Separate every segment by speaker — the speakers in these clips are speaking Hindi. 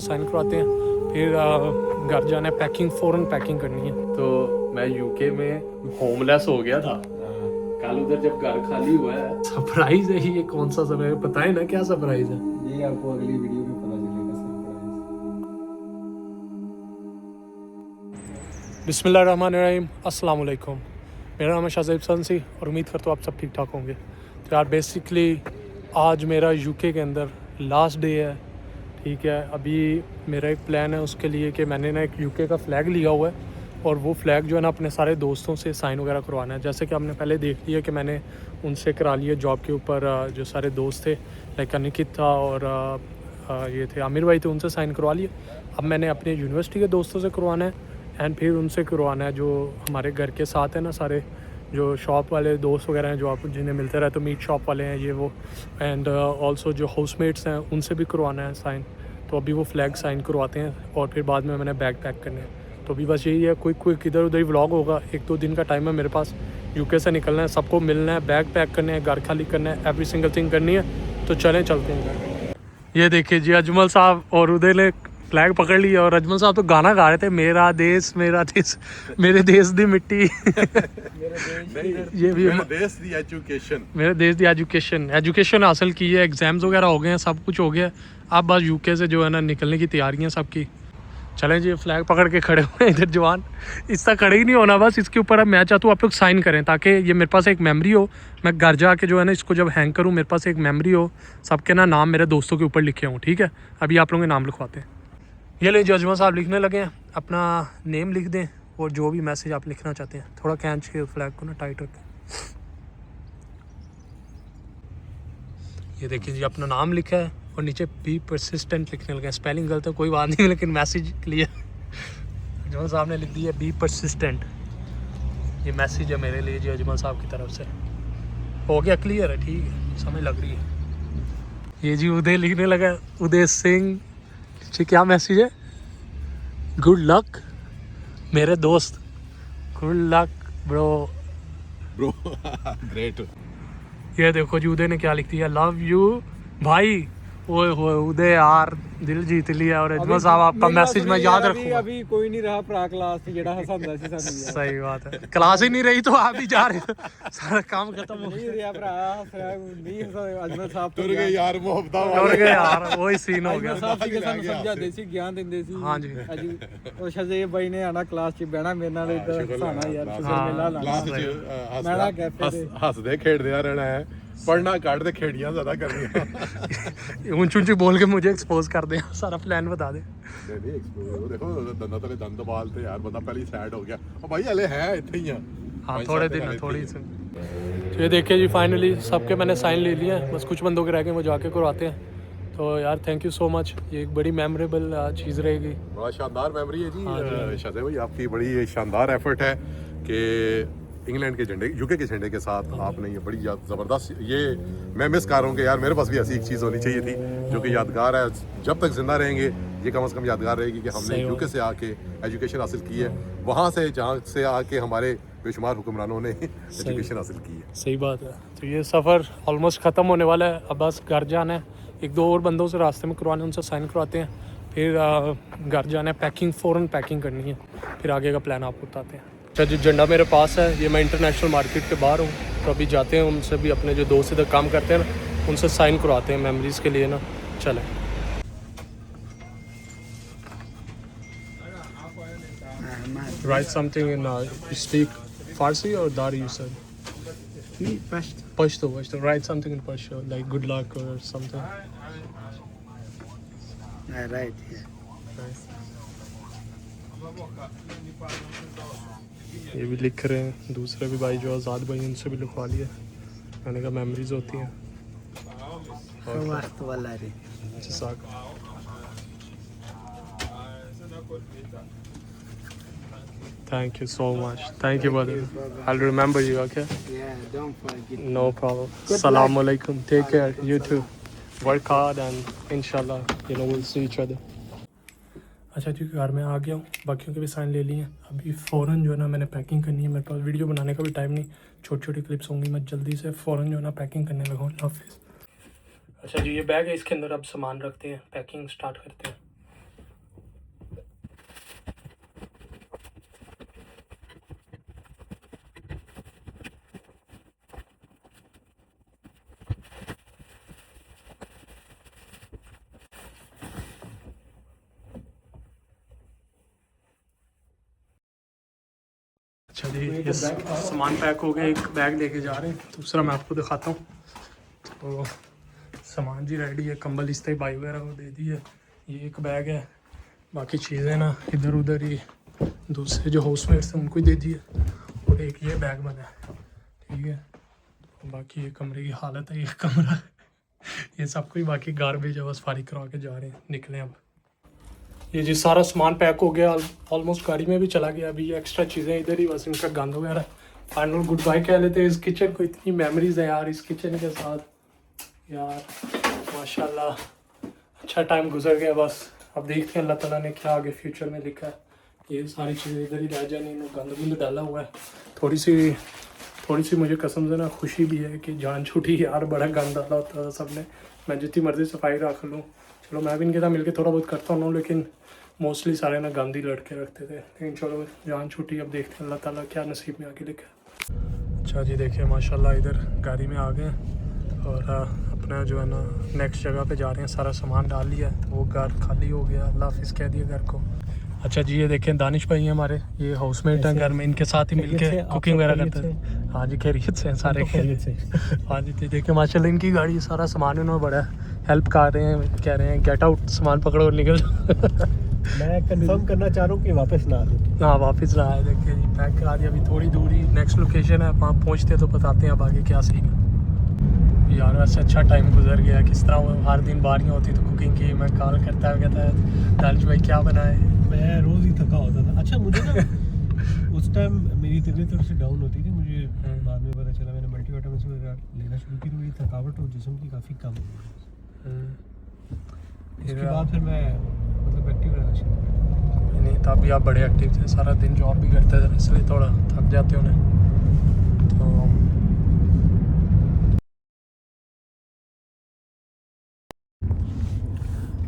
Speaker 1: साइन करवाते हैं, फिर घर जाना है, पैकिंग फ़ौरन पैकिंग करनी है। तो मैं यूके में होमलेस हो गया था कल, उधर जब घर खाली हुआ है। सरप्राइज है ये, कौन सा समय बताए ना, क्या सरप्राइज है
Speaker 2: ये आपको अगली वीडियो में पता चलेगा सरप्राइज।
Speaker 1: बिस्मिल्लाहिर्रहमानिर्रहीम, अस्सलाम वालेकुम। मेरा नाम है शाज़ेब सनसी और उम्मीद करता हूँ आप सब ठीक ठाक होंगे। तो यार बेसिकली आज मेरा यूके के अंदर लास्ट डे है, ठीक है। अभी मेरा एक प्लान है उसके लिए कि मैंने ना एक यूके का फ़्लैग लिया हुआ है और वो फ़्लैग जो है ना अपने सारे दोस्तों से साइन वगैरह करवाना है। जैसे कि आपने पहले देख लिया कि मैंने उनसे करा लिया जॉब के ऊपर, जो सारे दोस्त थे लाइक अनिकित था और ये थे आमिर भाई थे, उनसे साइन करवा लिए। अब मैंने अपने यूनिवर्सिटी के दोस्तों से करवाना है एंड फिर उनसे करवाना है जो हमारे घर के साथ है ना, सारे जो शॉप वाले दोस्त वगैरह हैं जो आप जिन्हें मिलते रहते, तो मीट शॉप वाले हैं ये वो, एंड ऑल्सो जो हाउसमेट्स हैं उनसे भी करवाना है साइन। तो अभी वो फ्लैग साइन करवाते हैं और फिर बाद में मैंने बैग पैक करने हैं। तो अभी बस यही है, कोई इधर उधर ही व्लॉग होगा, 1-2 दिन का टाइम है मेरे पास। यूके से निकलना है, सबको मिलना है, बैग पैक करने हैं, घर खाली करना है, एवरी सिंगल थिंग करनी है। तो चलते हैं। ये देखिए जी, अजमल साहब और उदय ने फ्लैग पकड़ लिया और अजमल साहब तो गाना गा रहे थे, मेरा देश मेरे देश दी मिट्टी। ये भी
Speaker 3: मेरे देश दी एजुकेशन,
Speaker 1: मेरे देश दी एजुकेशन हासिल की है, एग्जाम्स वगैरह हो गए हैं, सब कुछ हो गया। अब बस यूके से जो है ना निकलने की तैयारियां सबकी। चलें जी, फ्लैग पकड़ के खड़े हुए हैं इधर जवान। इसका खड़े ही नहीं होना, बस इसके ऊपर अब मैं चाहता हूँ आप लोग साइन करें ताकि ये मेरे पास एक मेमोरी हो। मैं घर जाके जो है ना इसको जब हैंग करूँ, मेरे पास एक मेमोरी हो, सबके ना नाम मेरे दोस्तों के ऊपर लिखे हों, ठीक है। अभी आप लोगों के नाम लिखवाते हैं। ये ले जजमा साहब लिखने लगे हैं, अपना नेम लिख दें और जो भी मैसेज आप लिखना चाहते हैं। थोड़ा खींच के फ्लैग को ना टाइट रखें। ये देखिए जी, अपना नाम लिखा है और नीचे बी परसिस्टेंट लिखने लगे हैं। स्पेलिंग गलत है कोई बात नहीं, लेकिन मैसेज क्लियर। अजमल साहब ने लिख दिया बी परसिस्टेंट। ये मैसेज है मेरे लिए जी अजमल साहब की तरफ से। हो गया क्लियर है, ठीक है, समझ लग रही है। ये जी उदय लिखने लगा, उदय सिंह जी, क्या मैसेज है? गुड लक मेरे दोस्त, गुड लक ब्रो।
Speaker 3: ग्रेट।
Speaker 1: ये देखो जी उदय ने क्या लिख दिया, लव यू भाई। ओए होए उदय यार, दिल जीत लिया। और अजमल साहब आपका मैसेज मैं याद रखूंगा।
Speaker 2: अभी कोई नहीं रहा भरा क्लास से जेड़ा हसांदा सी सानू।
Speaker 1: सही बात है, क्लास ही नहीं रही तो आप ही जा रहे हो, सारा काम खत्म हो
Speaker 2: नहीं रहा भरा हसरा नहीं हसा। अजमल साहब
Speaker 3: तुर गए यार, मोहब्बत
Speaker 1: और गए यार, वही सीन हो गया।
Speaker 2: अजमल साहब जी ਸਾਨੂੰ ਸਮਝਾਉਂਦੇ ਸੀ, ਗਿਆਨ ਦਿੰਦੇ ਸੀ।
Speaker 1: हाँ जी।
Speaker 2: ਉਹ ਸ਼ਜ਼ੇਬ ਬਾਈ ਨੇ ਆਣਾ ਕਲਾਸ 'ਚ ਬਹਿਣਾ ਮੇਰੇ ਨਾਲ ਇਦਾਂ ਹਸਾਣਾ ਯਾਰ, ਸ਼ੁਕਰ ਮੇਲਾ ਲਾਣਾ।
Speaker 3: क्लास
Speaker 2: ਮੈਂ ਨਾ ਕੈਫੇ ਤੇ
Speaker 3: हसदे खेड़दे रहना है, पढ़ना घट ते खेड़ियां ज्यादा करनियां।
Speaker 1: ऊंची ऊंची बोल के मुझे एक्सपोज कर दे, सारा प्लान बता दे।
Speaker 3: नहीं एक्सप्लोर देखो, दंदा तले दंद बाल थे यार, बंदा पहले सैड हो गया। और भाई हले है इथे ही हैं।
Speaker 1: हाँ थोड़े दिन है, थोड़ी सी। तो ये देखिए जी, फाइनली सबके मैंने साइन ले लिए हैं, बस कुछ बंदों के रह गए, वो जाके करवाते हैं। तो यार थैंक यू सो मच, ये एक बड़ी मेमोरेबल चीज़ रहेगी।
Speaker 3: बड़ा शानदार मेमोरी है जी।
Speaker 1: हाँ जी।
Speaker 3: शाज़ेब भाई आपकी बड़ी शानदार एफर्ट है कि इंग्लैंड के झंडे, यूके के झंडे के साथ आपने ये बड़ी ज़बरदस्त, ये मैं मिस कर रहा हूँ कि यार मेरे पास भी ऐसी एक चीज़ होनी चाहिए थी जो कि यादगार है। जब तक जिंदा रहेंगे ये कम से कम यादगार रहेगी कि हमने यूके से आके एजुकेशन हासिल की है, वहाँ से जहाँ से आके हमारे बेशुमार हुक्मरानों ने एजुकेशन हासिल की है।
Speaker 1: सही बात है। तो ये सफ़र ऑलमोस्ट ख़त्म होने वाला है, अब बस घर जाना है। 1-2 और बंदों से रास्ते में करवाने, उनसे साइन करवाते हैं, फिर घर जाना है, पैकिंग फ़ौरन पैकिंग करनी है, फिर आगे का प्लान आपको बताते हैं। अच्छा जी, झंडा मेरे पास है, ये मैं इंटरनेशनल मार्केट के बाहर हूँ, तो अभी जाते हैं उनसे भी, अपने जो दोस्त इधर काम करते हैं ना, उनसे साइन करवाते हैं मेमोरीज़ के लिए ना। चलें। Write something in you speak Farsi or Dari you said? Pashto. Write something in Pashto, like good luck or something.
Speaker 2: right here.
Speaker 1: ये भी लिख रहे हैं, दूसरे भी भाई जो आज़ाद भाई, उनसे भी लिखवा लिया। मैंने कहा मेमोरीज होती हैं। जज़ाक। Thank you so much. Thank you brother. I'll remember you, okay?
Speaker 2: Yeah, don't forget.
Speaker 1: No problem. Assalamu alaikum. Take care. You too. Work hard and inshallah, we'll see each other. अच्छा जी, घर में आ गया हूँ, बाकियों के भी साइन ले लिए हैं। अभी फ़ौरन जो है ना मैंने पैकिंग करनी है, मेरे पास वीडियो बनाने का भी टाइम नहीं, छोटी छोटी क्लिप्स होंगी, मैं जल्दी से फ़ौरन जो है ना पैकिंग करने लगा हूँ। अच्छा जी, ये बैग है, इसके अंदर अब सामान रखते हैं, पैकिंग स्टार्ट करते हैं। अच्छा जी, ये सामान पैक हो गया, एक बैग लेके जा रहे हैं, दूसरा मैं आपको दिखाता हूँ। तो सामान जी रेडी है, कंबल इस्ते भाई वगैरह को दे दी है, ये एक बैग है, बाकी चीज़ें ना इधर उधर ही दूसरे जो हाउसमेट्स हैं उनको ही दे दी है, और एक ये बैग बना है, ठीक है। बाकी ये कमरे की हालत है, ये कमरा ये सब कोई बाकी गार्बेज है, बस फारिग करवा के जा रहे हैं, निकले अब। ये जी सारा सामान पैक हो गया, ऑलमोस्ट गाड़ी में भी चला गया, अभी ये एक्स्ट्रा चीज़ें इधर ही, बस इनका गंद वगैरह। फाइनल गुड बाय कह लेते हैं। इस किचन को इतनी मेमोरीज है यार, इस किचन के साथ यार, माशाल्लाह अच्छा टाइम गुजर गया। बस अब देखते हैं अल्लाह ताला ने क्या आगे फ्यूचर में लिखा है। ये सारी चीज़ें इधर ही रह जानी, इन्होंने गंद गुंद डाला हुआ है। थोड़ी सी मुझे कसम से ना खुशी भी है कि जान छूटी यार, बड़ा गंद डाला होता था सबने। मैं जितनी मर्जी सफाई रख लूँ, चलो मैं भी इनके साथ मिलकर थोड़ा बहुत करता हूँ, लेकिन मोस्टली सारे ना गंद ही लड़के रखते थे। लेकिन चलो जान छूटी, अब देखते हैं अल्लाह ताला क्या नसीब में आके लिखा है। अच्छा जी देखिए माशाल्लाह इधर गाड़ी में आ गए और अपना जो है ना नेक्स्ट जगह पे जा रहे हैं। सारा सामान डाल लिया है, वो घर खाली हो गया, अल्लाह हाफिज़ कह दिया घर को। अच्छा जी ये देखें दानिश भाई हैं हमारे, ये हाउसमेट हैं घर में, इनके साथ ही मिलके कुकिंग वगैरह करते हैं। हाँ जी खैरियत से हैं सारे, खैरियत से। हाँ जी देखिए माशाल्लाह इनकी गाड़ी सारा सामान इन्होंने बड़ा हेल्प कर रहे हैं, कह रहे हैं गेट आउट, सामान पकड़ो और निकल।
Speaker 2: मैं कंफर्म करना चाह रहा हूँ कि वापस ना आए।
Speaker 1: हाँ वापस ना आए। देखिए जी पैक करा दिया, अभी थोड़ी दूरी नेक्स्ट लोकेशन है, वहाँ पहुँचते तो बताते हैं अब आगे क्या सीन है। यार वैसे अच्छा टाइम गुजर गया, किस तरह वो हर दिन बारियाँ होती तो कुकिंग की, मैं कॉल करता है कहता है दानिश भाई क्या बनाए,
Speaker 2: मैं रोज़ ही थका होता था। अच्छा मुझे ना उस टाइम मेरी तबीयत थोड़ी सी डाउन होती थी, मुझे बाद में पता चला, मैंने मल्टीविटामिन्स वगैरह लेना शुरू की तो मेरी थकावट और जिस्म की काफ़ी कम हो गई। इसके बाद फिर मैं मतलब एक्टिव रहना शुरू किया।
Speaker 1: नहीं तब भी आप बड़े एक्टिव थे, सारा दिन जॉब भी करते थे, इसलिए थोड़ा थक जाते हो। तो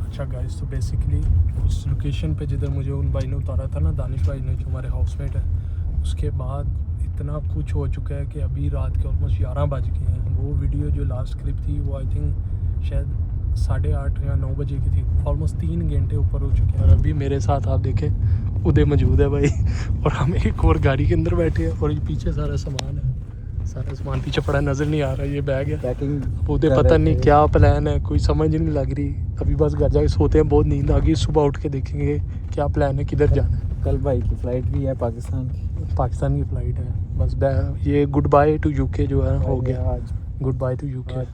Speaker 1: अच्छा गाइस, तो बेसिकली उस लोकेशन पे जिधर मुझे उन भाई ने उतारा था ना, दानिश भाई ने जो हमारे हाउसमेट है, उसके बाद इतना कुछ हो चुका है कि अभी रात के ऑलमोस्ट 11 बज गए हैं। वो वीडियो जो लास्ट क्लिप थी वो आई थिंक शायद 8:30 या 9 बजे की थी, ऑलमोस्ट 3 घंटे ऊपर हो चुके हैं। और अभी मेरे साथ आप देखें उदय मौजूद है भाई, और हम एक और गाड़ी के अंदर बैठे हैं, और ये पीछे सारा सामान है, सारा सामान पीछे पड़ा नज़र नहीं आ रहा, ये बैग है पैकिंग। उदय पता नहीं क्या प्लान है, कोई समझ नहीं लग रही। अभी बस घर जाके सोते हैं, बहुत नींद आ गई, सुबह उठ के देखेंगे क्या प्लान है, किधर जाना है।
Speaker 2: कल भाई की फ़्लाइट भी है, पाकिस्तान की
Speaker 1: फ़्लाइट है। बस ये गुड बाय टू यूके जो है हो गया आज, गुड बाय टू यूके।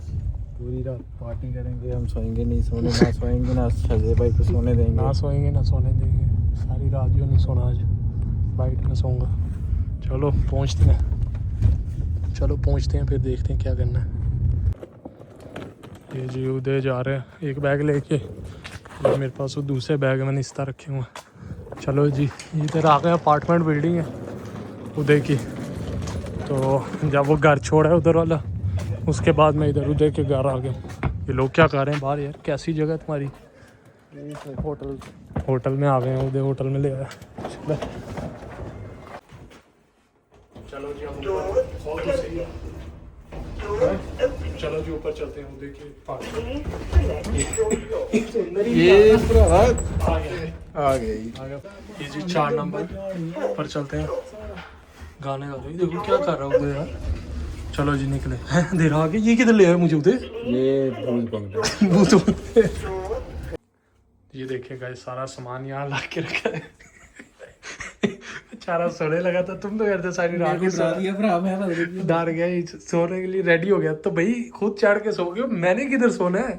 Speaker 2: पूरी रात पार्टी करेंगे, हम सोएंगे नहीं, ना सोएंगे ना शहज़े भाई को सोने देंगे,
Speaker 1: ना सोएंगे ना सोने देंगे, सारी रात जो नहीं सोना आज, फ्लाइट में सोऊंगा। चलो पहुँचते हैं, फिर देखते हैं क्या करना है। ये जी उदय जा रहे हैं एक बैग लेके, मेरे पास वो दूसरे बैग मैंने इस तरह रखे हुए हैं। चलो जी इधर आ गए, अपार्टमेंट बिल्डिंग है उदय की। तो जब वो घर छोड़ा है उधर वाला, उसके बाद मैं इधर उदय के घर आ गया। ये लोग क्या कर रहे हैं बाहर, यार कैसी जगह है तुम्हारी? होटल में आ गए हैं, उदय होटल में ले आया। चलो जी हम चलो जी ऊपर चलते हैं उदय के पास।
Speaker 2: ये
Speaker 1: आ गया ये जी 4 नंबर पर चलते हैं, गाने गा रहे हैं। देखो क्या कर रहा है उदय यार। चलो जी निकले हैं, देर आ गई। ये किधर ले आया मुझे उदय?
Speaker 2: ये
Speaker 1: ये देखिए गाइस सारा सामान यहाँ ला के रखा है। बेचारा सोने लगा था, तुम तो करते सारी रात डर गया, सोने के लिए रेडी हो गया। तो भाई खुद चढ़ के सो गए, मैंने किधर सोना है?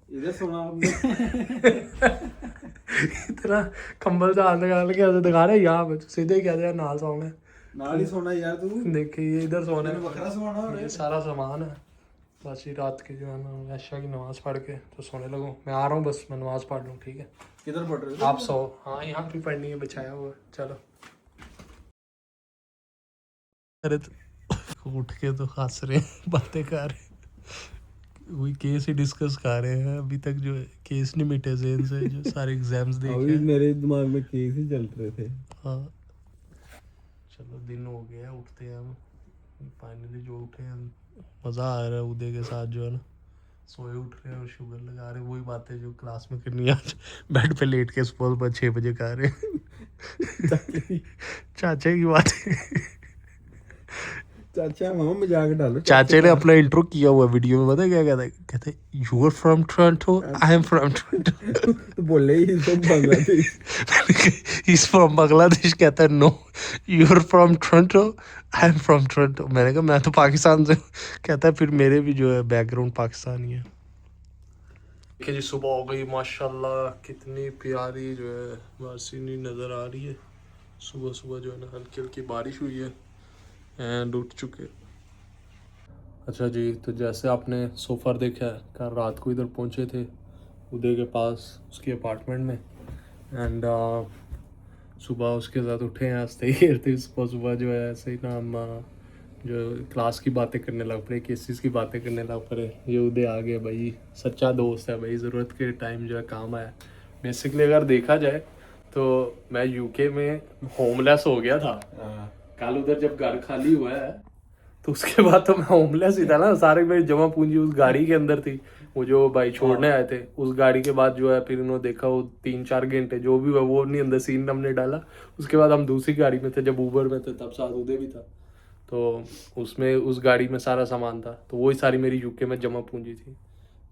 Speaker 2: इधर सोना आपने।
Speaker 1: इतना कंबल से हाथ लगा के ऐसे दिखा रहे यहाँ पे, सीधे क्या दिया नाल सोना,
Speaker 2: नाल ही सोना यार तू।
Speaker 1: देखिए ये इधर सोना है,
Speaker 2: बकरा सोना है,
Speaker 1: ये सारा सामान है। बस ये रात के जो है ना ऐशा की नमाज़ पढ़ के तो सोने लगो। मैं आ रहा हूँ, बस मैं नमाज़ पढ़ लूँ, ठीक है?
Speaker 2: किधर पढ़ रहे हो
Speaker 1: आप सो। हाँ यहाँ भी पढ़नी है, बचाया हुआ। चलो अरे तो उठ के तो हंस रहे हैं, बातें कर रहे हैं, वही केस ही डिस्कस कर रहे हैं। अभी तक जो केस नहीं मिटे ज़हन से, जो सारे एग्जाम्स देखे
Speaker 2: मेरे दिमाग में केस ही चल रहे थे।
Speaker 1: हाँ चलो दिन हो गया, उठते हैं हम फाइनली। जो उठे हैं मज़ा आ रहा है उदय के साथ, जो है ना सोए उठ रहे हैं और शुगर लगा रहे हैं। वही बातें जो क्लास में करनी है, आज बेड पे लेट के सुबह 6 बजे कर रहे हैं। चाचा की बात है।
Speaker 4: चाचा मामा मजाक डालो
Speaker 1: चाचे ने अपना इंट्रो किया हुआ वीडियो में, पता है क्या कहता है? कहते you are from Toronto, I am from Toronto.
Speaker 4: तो बोले ही सब बांग्लादेश।
Speaker 1: He's from Bangladesh. कहता है no, you are from Toronto, I am from Toronto. मैंने कहा मैं तो पाकिस्तान से हूँ। कहता है फिर मेरे भी जो है बैकग्राउंड पाकिस्तानी है। देखिए जी, सुबह हो गई माशाल्लाह, कितनी प्यारी जो है बारसीनी नज़र आ रही है। सुबह सुबह जो है ना हल्की हल्की बारिश हुई है एंड उठ चुके। अच्छा जी, तो जैसे आपने सोफ़ा देखा है, कल रात को इधर पहुंचे थे उदय के पास उसके अपार्टमेंट में एंड सुबह उसके साथ उठे हैं, हंसते ही खेलते सुबह जो है ऐसे ही ना हम जो क्लास की बातें करने लग पड़े, केसेस की बातें करने लग पड़े। ये उदय आ गया भाई, सच्चा दोस्त है भाई, ज़रूरत के टाइम जो है काम आया। बेसिकली अगर देखा जाए तो मैं यूके में होमलेस हो गया था। कल उधर जब घर खाली हुआ है तो उसके बाद तो मैं होमलेस ही था ना। सारे मेरी जमा पूंजी उस गाड़ी के अंदर थी, वो जो भाई छोड़ने आए थे। उस गाड़ी के बाद जो है फिर उन्होंने देखा वो 3-4 घंटे जो भी हुआ वो नहीं अंदर सीन हमने डाला। उसके बाद हम दूसरी गाड़ी में थे, जब ऊबर में थे तब साथ उदय भी था, तो उसमें उस गाड़ी में सारा सामान था, तो वही सारी मेरी यूके में जमा पूंजी थी।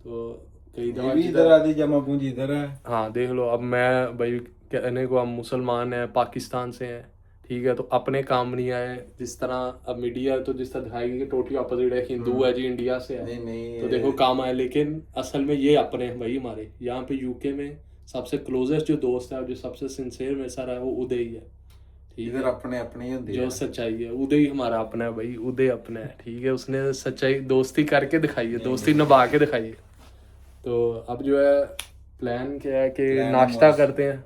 Speaker 1: तो कई दफा
Speaker 4: इधर आधी जमा पूंजी इधर है।
Speaker 1: हाँ देख लो, अब मैं भाई कहने को हम मुसलमान हैं, पाकिस्तान से हैं, ठीक है, तो अपने काम नहीं आए। जिस तरह अब मीडिया तो जिस तरह दिखाएगी कि टोटली अपोजिट है, हिंदू है जी इंडिया से है,
Speaker 4: नहीं
Speaker 1: तो देखो काम आए। लेकिन असल में ये अपने हैं भाई हमारे। यहाँ पे यूके में सबसे क्लोजेस्ट जो दोस्त है, जो सबसे सिंसियर में सारा है, वो उदय ही है। ठीक
Speaker 4: इधर
Speaker 1: है,
Speaker 4: अपने अपने ही होते
Speaker 1: जो
Speaker 4: हैं।
Speaker 1: सच्चाई है उदय ही हमारा अपना है भाई, उदय अपना है। ठीक है, उसने सच्चाई दोस्ती करके दिखाई है, दोस्ती निभा के दिखाई है। तो अब जो है प्लान क्या है कि नाश्ता करते हैं।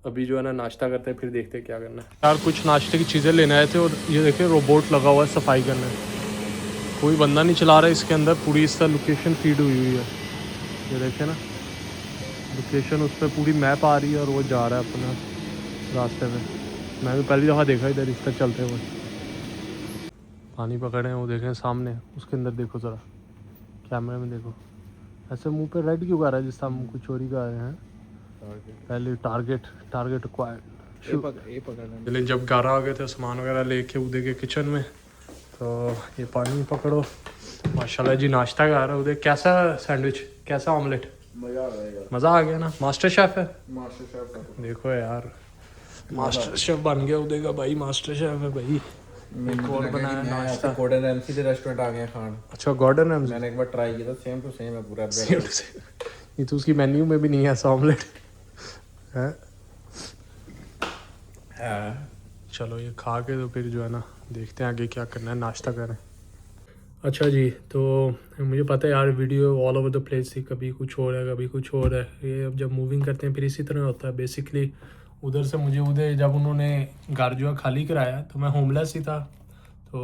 Speaker 1: अभी जो है ना नाश्ता करते हैं, फिर देखते हैं क्या करना है। यार कुछ नाश्ते की चीज़ें लेने आए थे और ये देखिए रोबोट लगा हुआ है सफाई करने। कोई बंदा नहीं चला रहा है इसके अंदर, पूरी इस तरह लोकेशन फीड हुई हुई है। ये देखे ना लोकेशन, उस पर पूरी मैप आ रही है और वो जा रहा है अपना रास्ते में। मैं भी पहली दफ़ा देखा इधर इस तरह चलते हुए। पानी पकड़े हैं वो देखें सामने, उसके अंदर देखो ज़रा, कैमरे में देखो। ऐसे मुंह पे रेड क्यों कर रहा है जिस तरह हम कुछ चोरी कर रहे हैं। पहले टारगेट एक्वायर्ड। चलिए, जब 11 आ गए थे सामान वगैरह लेके उदय के किचन में, तो ये पानी पकड़ो। माशाल्लाह जी नाश्ता खा रहा है उदय। कैसा सैंडविच, कैसा ऑमलेट? मज़ा आ गया ना। मास्टर शेफ है,
Speaker 4: मास्टर शेफ
Speaker 1: देखो यार, मास्टर शेफ बन गया उदय का भाई, मास्टर शेफ है भाई। एक और बनाया नाश्ता।
Speaker 4: गॉर्डन रैमसी के रेस्टोरेंट आ गए खान।
Speaker 1: अच्छा गॉर्डन रैमसी,
Speaker 4: मैंने एक बार ट्राई किया था, सेम टू सेम है पूरा।
Speaker 1: ये तो उसकी मेन्यू में भी नहीं है ऐसा ऑमलेट है। चलो ये खा के तो फिर जो है ना देखते हैं आगे क्या करना है, नाश्ता करें। अच्छा जी, तो मुझे पता है यार video all over the place थी, कभी कुछ हो रहा है कभी कुछ हो रहा है। ये अब जब मूविंग करते हैं फिर इसी तरह होता है। बेसिकली उधर से मुझे उधर जब उन्होंने घर जो है खाली कराया तो मैं होमलेस ही था। तो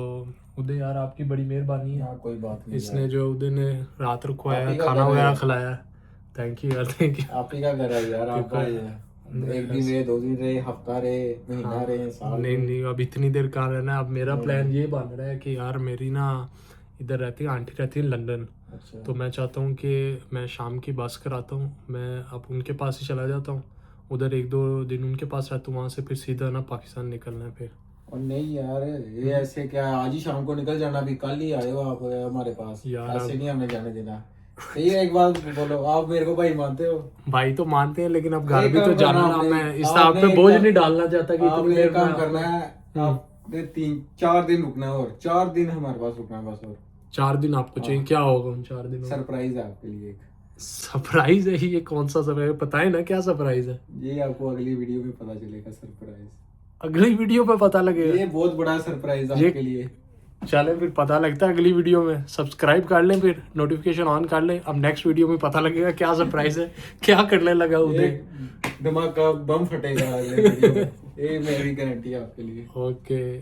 Speaker 1: उधर यार आपकी बड़ी मेहरबानी है,
Speaker 4: कोई बात नहीं,
Speaker 1: इसने जो उधर ने रात रुकवाया, खाना वगैरह खिलाया। थैंक यू यार, थैंक यू।
Speaker 4: आप ही का घर है यार। आप एक दिन रहे, 2 दिन रहे, हफ्ता रहे, महीना रहे, साल।
Speaker 1: नहीं अब इतनी देर कहाँ रहना। अब मेरा प्लान ये बन रहा है कि यार मेरी ना इधर रहती है आंटी, रहती है लंदन।
Speaker 4: अच्छा।
Speaker 1: तो मैं चाहता हूँ कि मैं शाम की बस कराता हूँ, मैं अब उनके पास ही चला जाता हूँ, उधर 1-2 दिन उनके पास रहता हूँ, वहाँ से फिर सीधा ना पाकिस्तान निकलना है फिर।
Speaker 4: और नहीं यार, ये ऐसे क्या आज ही शाम को निकल जाना, अभी कल ही आए हो आप हमारे पास
Speaker 1: यार
Speaker 4: ऐसे नहीं हमें जाने देना। ये एक बात बोलो, आप मेरे को भाई मानते हो?
Speaker 1: भाई तो मानते हैं, लेकिन अब घर भी तो
Speaker 4: काम
Speaker 1: जाना
Speaker 4: करना
Speaker 1: ना।
Speaker 4: आपने-
Speaker 1: मैं इस आप पे बोझ नहीं डालना चाहता कि
Speaker 4: आपने
Speaker 1: इतनी
Speaker 4: एक
Speaker 1: देर
Speaker 4: काम
Speaker 1: में
Speaker 4: करना है, आपने 3-4 दिन रुकना है, और 4 दिन हमारे पास रुकना है बस। और
Speaker 1: 4 दिन आपको चाहिए, क्या होगा उन 4 दिनों में?
Speaker 4: सरप्राइज है आपके लिए एक।
Speaker 1: सरप्राइज है? ये कौन सा सरप्राइज, पता है ना क्या सरप्राइज है?
Speaker 4: ये आपको अगली वीडियो में पता चलेगा सरप्राइज।
Speaker 1: अगली वीडियो पे पता लगेगा?
Speaker 4: ये बहुत बड़ा सरप्राइज
Speaker 1: ये-
Speaker 4: आपके लिए।
Speaker 1: चले फिर पता लगता है अगली वीडियो में। सब्सक्राइब कर लें, फिर नोटिफिकेशन ऑन कर लें। अब नेक्स्ट वीडियो में पता लगेगा क्या सरप्राइज है, क्या करने लगा उदय।
Speaker 4: एक दिमाग का बम फटेगा अगले वीडियो में, ये मेरी गारंटी है आपके लिए।
Speaker 1: ओके।